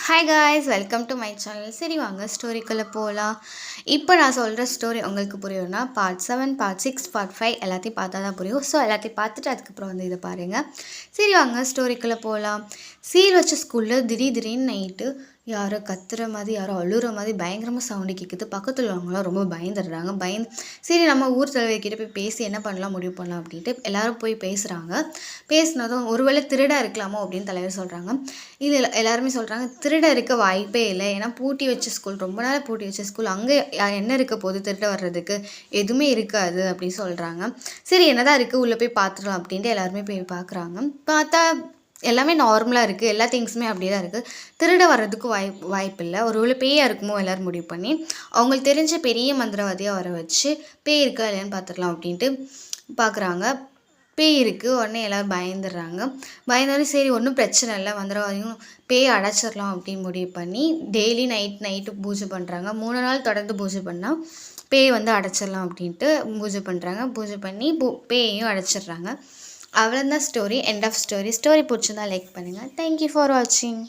Hi guys, welcome to my channel. சரி வாங்க ஸ்டோரிக்குள்ளே போகலாம். இப்போ நான் சொல்கிற ஸ்டோரி உங்களுக்கு புரியும்னா பார்ட் 7, பார்ட் 6, பார்ட் 5 எல்லாத்தையும் பார்த்தா தான் புரியும். ஸோ எல்லாத்தையும் பார்த்துட்டு அதுக்கப்புறம் வந்து இதை பாருங்கள். சரி வாங்க ஸ்டோரிக்குள்ளே போகலாம். சீல் வச்ச ஸ்கூலில் திடீர்னு நைட்டு யாரோ கத்துற மாதிரி, யாரோ அழுகிற மாதிரி பயங்கரமாக சவுண்டு கேட்குது. பக்கத்தில் உள்ளவங்களாம் ரொம்ப பயந்துடுறாங்க. சரி நம்ம ஊர் தலைவர்கிட்ட போய் பேசி என்ன பண்ணலாம் முடிவு பண்ணலாம் அப்படின்ட்டு எல்லோரும் போய் பேசுகிறாங்க. பேசினதும் ஒருவேளை திருடா இருக்கலாமோ அப்படின்னு தலைவர் சொல்கிறாங்க. இது எல்லாருமே சொல்கிறாங்க, திருட இருக்க வாய்ப்பே இல்லை. ஏன்னா பூட்டி வச்ச ஸ்கூல், ரொம்ப நாள் பூட்டி வச்ச ஸ்கூல், அங்கே என்ன இருக்க போகுது திருட வர்றதுக்கு? எதுவுமே இருக்காது அப்படின்னு சொல்கிறாங்க. சரி என்னதான் இருக்குது, உள்ளே போய் பார்த்துடலாம் அப்படின்ட்டு எல்லாருமே போய் பார்க்குறாங்க. பார்த்தா எல்லாமே நார்மலாக இருக்குது, எல்லா திங்ஸுமே அப்படியே தான் இருக்குது. திருட வர்றதுக்கு வாய்ப்பு இல்லை. ஒருவேளை பேயாக இருக்குமோ எல்லோரும் முடிவு பண்ணி அவங்களுக்கு தெரிஞ்ச பெரிய மந்திரவாதியாக வர வச்சு பேய் இருக்கா இல்லையான்னு பார்த்துடலாம் அப்படின்ட்டு பார்க்குறாங்க. பேய் இருக்குது. உடனே எல்லோரும் பயந்துடும். சரி ஒன்றும் பிரச்சனை இல்லை, மந்திரவாதியும் பேய் அடைச்சிடலாம் அப்படின்னு முடிவு பண்ணி டெய்லி நைட்டு பூஜை பண்ணுறாங்க. 3 நாள் தொடர்ந்து பூஜை பண்ணால் பேய் வந்து அடைச்சிடலாம் அப்படின்ட்டு பூஜை பண்ணுறாங்க. பூஜை பண்ணி பேயையும் அடைச்சிடுறாங்க. அவ்வளோதான் story. End of story. Story பிடிச்சிருந்தா லைக் பண்ணுங்கள். தேங்க்யூ ஃபார் வாட்சிங்.